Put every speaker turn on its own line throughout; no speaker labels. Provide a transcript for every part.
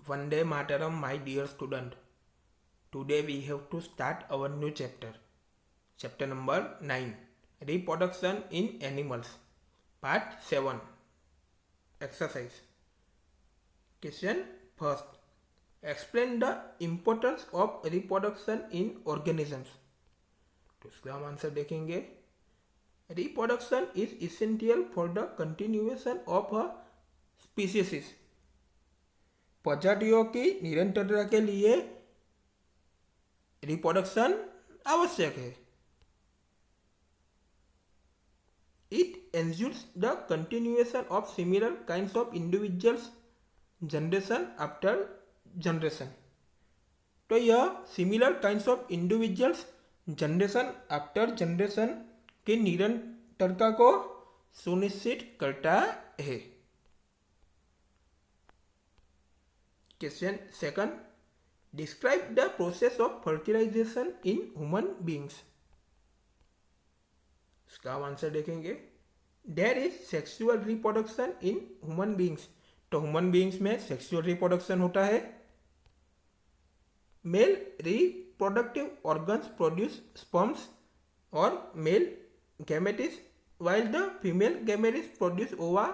Vande Mataram, my dear student. Today we have to start our new chapter. Chapter number 9. Reproduction in Animals. Part 7. Exercise. Question first. Explain the importance of reproduction in organisms. तो इसका हम answer देखेंगे. Reproduction is essential for the continuation of a species. प्रजातियों की निरंतरता के लिए reproduction आवश्यक है. It ensures the continuation of similar kinds of individuals generation after generation. तो यह similar kinds of individuals generation after generation की निरंतरता को सुनिश्चित करता है. Question second. Describe the process of fertilization in human beings. इसका हम आंसर देखेंगे. There is sexual reproduction in human beings. तो ह्यूमन बींग्स में सेक्सुअल रिप्रोडक्शन होता है. Male reproductive organs produce sperms और male gametes while the female gametes produce ova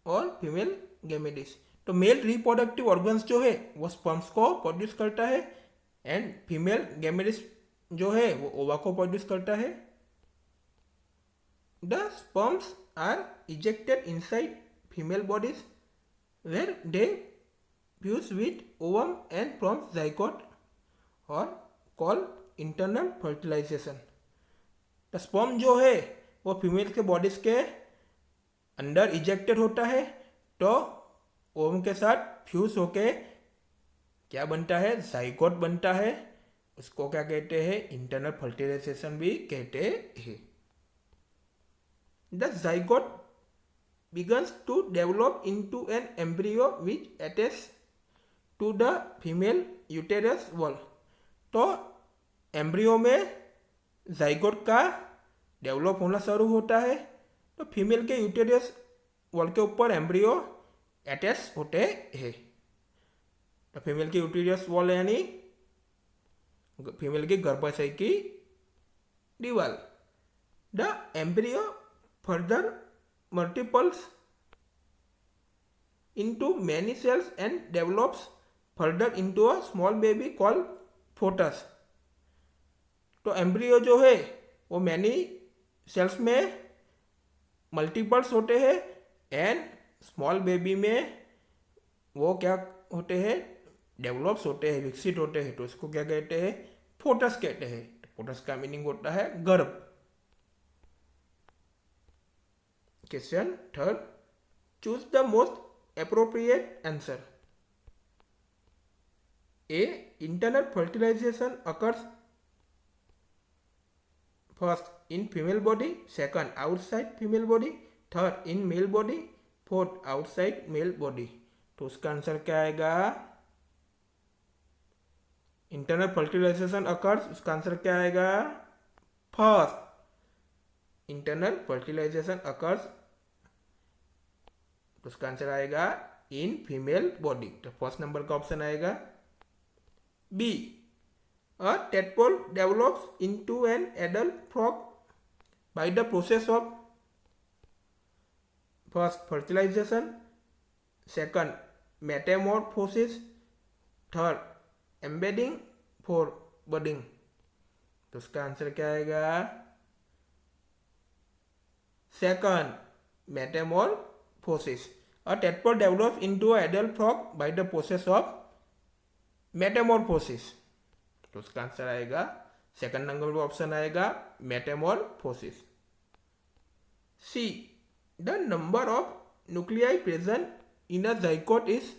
और female gametes. तो मेल रिप्रोडक्टिव ऑर्गन्स जो है वो स्पर्म्स को प्रोड्यूस करता है एंड फीमेल गैमेटिस जो है वो ओवा को प्रोड्यूस करता है. The sperms are ejected inside female bodies where they fuse with ovum and from zygote और call internal fertilisation. The sperm जो है वो फीमेल के बॉडीज के अंदर इजेक्टेड होता है तो ओवम के साथ फ्यूज होके क्या बनता है, जाइगोट बनता है. उसको क्या कहते हैं, इंटरनल फर्टिलाइजेशन भी कहते हैं. The zygote begins to develop into an embryo which attaches to the female uterus wall. तो एम्ब्रियो में जाइगोट का डेवलप होना शुरू होता है तो फीमेल के यूटेरस वॉल के ऊपर एम्ब्रियो अटैच होते हैं. तो फीमेल की यूटेरस वॉल यानी फीमेल की गर्भाशय की दीवार. The embryo further multiples into many cells and develops further into a small baby called fetus. तो एम्ब्रियो जो है वो मैनी सेल्स में मल्टीपल्स होते हैं एंड स्मॉल बेबी में वो क्या होते हैं, डेवलप्स होते हैं, विकसित होते हैं. तो इसको क्या कहते हैं, फोटस कहते हैं. फोटस का मीनिंग होता है गर्भ. Question third. Choose the most appropriate answer. A. Internal fertilization occurs first in female body, second outside female body, third in male body, fourth outside male body. तो उसका आंसर क्या आएगा, इंटरनल फर्टिलाइजेशन अकर्स. उसका answer क्या आएगा, first. Internal fertilisation occurs तो उसका answer आएगा इन फीमेल बॉडी. तो फर्स्ट नंबर का ऑप्शन आएगा B. A tadpole develops into an adult frog by the process of first fertilization, second metamorphosis, third embedding, fourth budding. तो उसका answer क्या आएगा, second metamorphosis. A tadpole develops into an adult frog by the process of metamorphosis. तो उसका answer आएगा second number का option आएगा metamorphosis. C. The number of nuclei present in a zygote is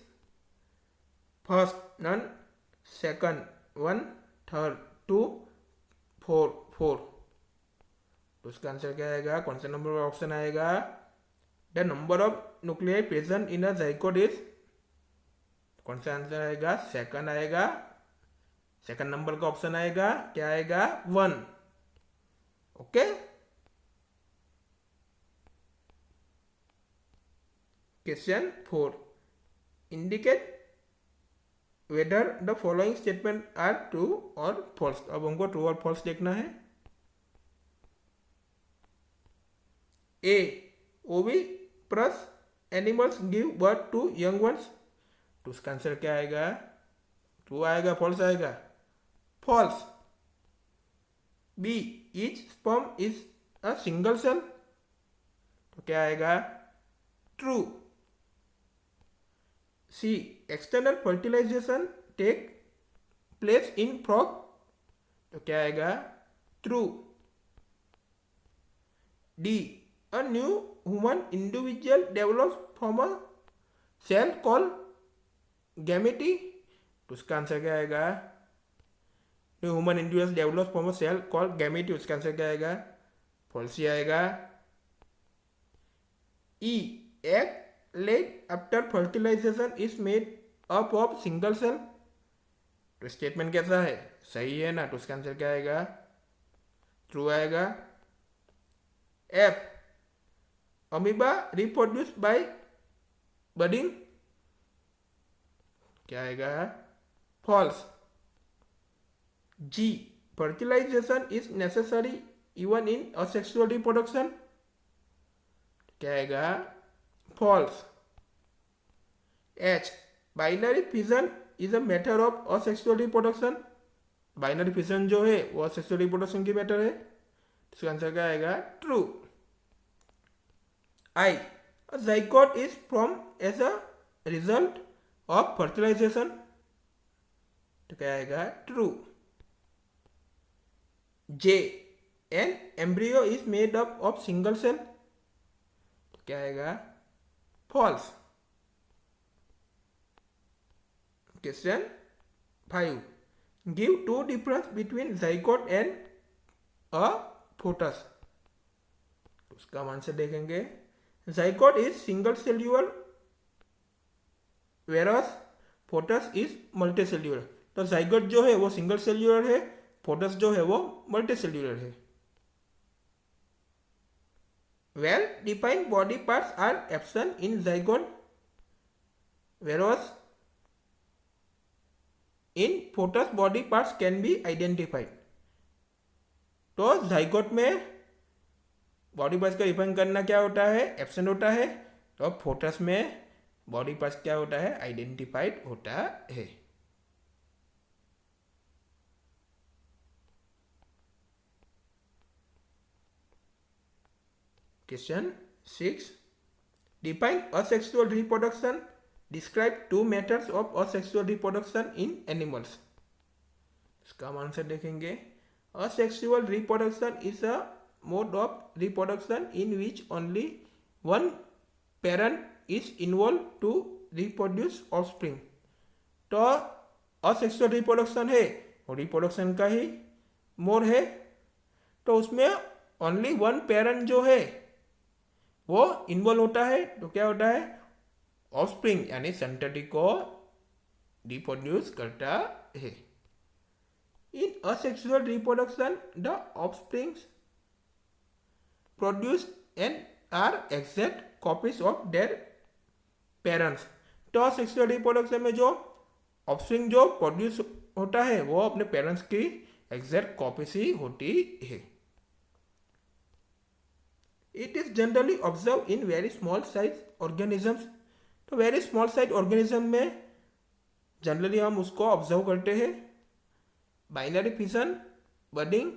first none, second one, third two, four. तो उसका answer क्या आएगा, कौन सा नंबर का ऑप्शन आएगा, the number of nuclei present in a zygote is, कौन सा आंसर आएगा, सेकंड आएगा. सेकंड नंबर का ऑप्शन आएगा क्या आएगा, 1. Okay. Question 4. Indicate whether the following statement are true और फॉल्स। अब हमको ट्रू और फॉल्स देखना है। A, oviparous animals give birth to young ones. तो उसका आंसर क्या आएगा? ट्रू आएगा, फॉल्स आएगा? False. B, each sperm is a single cell. तो क्या आएगा? True. C, external fertilisation take place in frog. तो क्या आएगा? True. D, a new human individual develops from a cell call gamete. तो उसका आंसर क्या आएगा? New human individual develop from a cell call gamete. उसका आंसर क्या आएगा? फॉल्स ही आएगा। E, egg laid after fertilisation is made up of single cell. तो स्टेटमेंट कैसा है? सही है ना? तो उसका आंसर क्या आएगा? ट्रू आएगा। F, amoeba reproduce by budding. क्या आएगा? False. G, fertilization is necessary even in asexual reproduction. क्या आएगा? False. H, binary fission is a method of asexual reproduction. Binary fission जो है वो असेक्सुअल रिप्रोडक्शन की मेथड है। इसका आंसर क्या आएगा? True. I, a zygote is from as a result of fertilization. तो क्या आएगा? True. J, an embryo is made up of single cell. तो क्या आएगा? False. Question 5, give two difference between zygote and a foetus. उसका हम answer देखेंगे। zygote is single cellular versus foetus is multi cellular. तो zygote जो है वो सिंगल सेल्यूलर है, फोटस जो है वो मल्टी सेल्यूलर है। Well defined body parts are absent in zygote, whereas in foetus body parts can be identified. तो zygote में बॉडी पार्ट्स का डिफाइन करना क्या होता है? एब्सेंट होता है। तो फोटस में बॉडी पार्ट्स क्या होता है? आइडेंटिफाइड होता है। Question 6, define asexual reproduction, describe two methods of asexual reproduction in animals. इसका हम आंसर देखेंगे। Asexual reproduction is a mode of reproduction in which only one parent is involved to reproduce offspring। तो asexual reproduction है वो reproduction का ही mode है। तो उसमें ओनली वन पेरेंट जो है वो इन्वॉल्व होता है। तो क्या होता है? ऑफस्प्रिंग यानी संतति को रिप्रोड्यूस करता है। इन asexual reproduction the offsprings produced and are exact copies of their parents। तो asexual reproduction में जो ऑफस्प्रिंग जो प्रोड्यूस होता है वो अपने पेरेंट्स की एग्जैक्ट कॉपीज ही होती है। It is generally observe in very small size organisms. तो वेरी स्मॉल साइज ऑर्गेनिज्म में जनरली हम उसको ऑब्जर्व करते हैं। Binary fission, budding,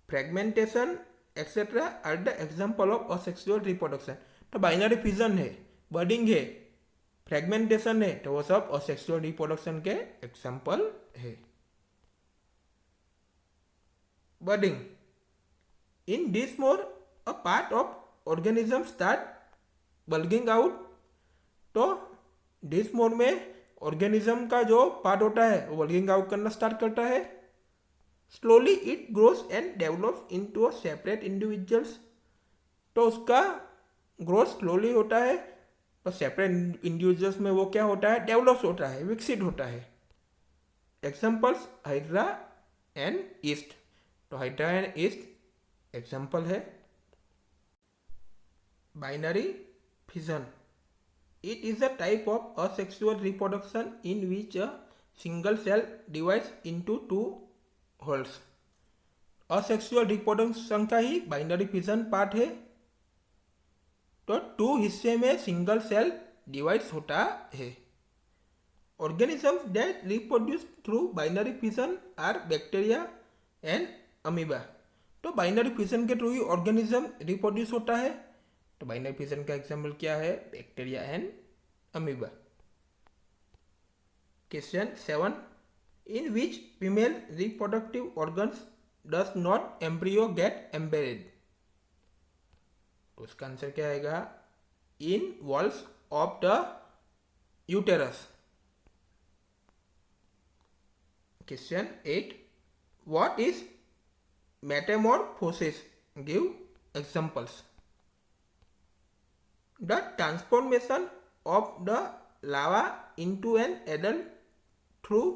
fragmentation etcetera are the example of asexual reproduction. तो बाइनरी फिशन है, बडिंग है, फ्रेगमेंटेशन है, तो वो सब असेक्सुअल रिप्रोडक्शन के एग्जाम्पल है। Budding, in this mode a part of organism start bulging out. तो दिस मोड में ऑर्गेनिज्म का जो पार्ट होता है वो बल्गिंग आउट करना स्टार्ट करता है। Slowly it grows and develops into a separate individuals. तो उसका ग्रोथ स्लोली होता है। तो सेपरेट इंडिविजुअल्स में वो क्या होता है? डेवलप्स होता है, विकसित होता है। Examples hydra and east. तो हाइड्रा एंड ईस्ट एग्जाम्पल है। Binary fission, It is a type of asexual reproduction in which a single cell divides into two holes. Asexual reproduction का ही बाइनरी फिजन पार्ट है। तो 2 हिस्से में single cell divides होता है। Organisms that reproduce through binary fission are bacteria and amoeba. तो binary fission के through ही ऑर्गेनिज्म रिप्रोड्यूस होता है। तो बाइनरी फिजन का एग्जाम्पल क्या है? Bacteria and amoeba. Question 7, in which female reproductive organs does not embryo get embedded. तो उसका आंसर क्या आएगा? In walls of the uterus. Question 8, what is metamorphosis? Give examples. The transformation of the larva into an adult through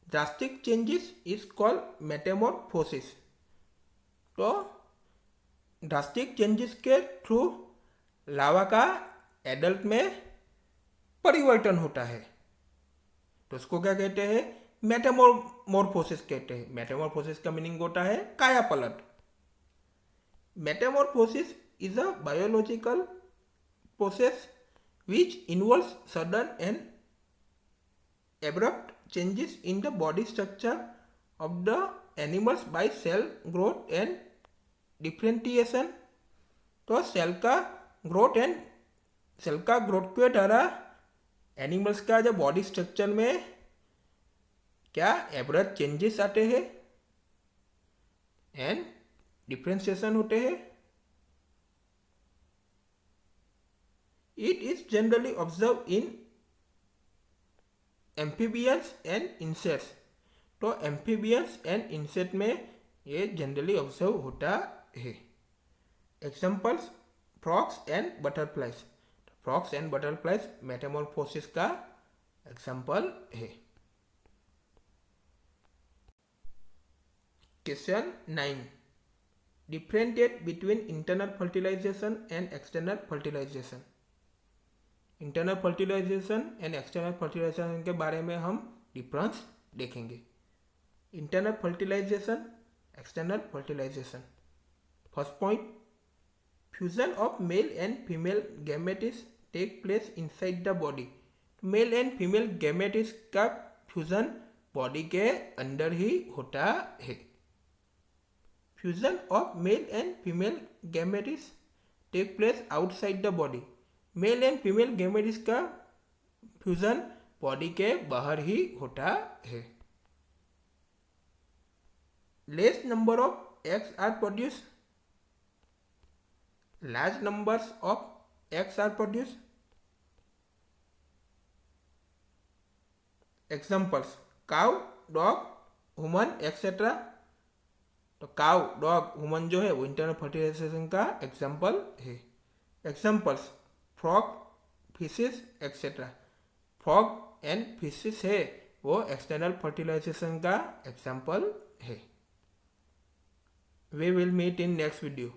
drastic changes is called metamorphosis। तो drastic changes के through लावा का adult में परिवर्तन होता है। तो उसको क्या कहते हैं? मेटामॉर्फोसिस कहते हैं। मेटामॉर्फोसिस का मीनिंग होता है काया पलट। Metamorphosis is a biological process which involves sudden and abrupt changes in the body structure of the animals by cell growth and differentiation। तो सेल का ग्रोथ के द्वारा एनिमल्स का जो बॉडी स्ट्रक्चर में क्या एब्रप्ट चेंजेस आते हैं एंड डिफ्रेंशिएशन होते हैं। It is generally observed in amphibians and insects। तो amphibians and insect में ये जनरली ऑब्जर्व होता है। Examples frogs and butterflies. Frogs and butterflies metamorphosis का एग्जाम्पल है। Question 9, differentiate between internal fertilisation and external fertilisation. Internal fertilisation and external fertilisation के बारे में हम डिफरेंस देखेंगे। Internal fertilisation, external fertilisation. First point, fusion of male and female gametes take place inside the body. Male and female gametes का fusion body के अंदर ही होता है। Fusion of male and female gametes take place outside the body. Male and female gametes का fusion body के बाहर ही होता है। Less number of eggs are produce, large numbers of eggs are produce. Examples cow, dog, human etcetera. तो cow, dog, human जो है वो इंटरनल फर्टिलाइजेशन का एग्जाम्पल है। Examples frog, fishes etcetera. Frog and fishes है वो एक्सटर्नल फर्टिलाइजेशन का example है। We will meet in next video.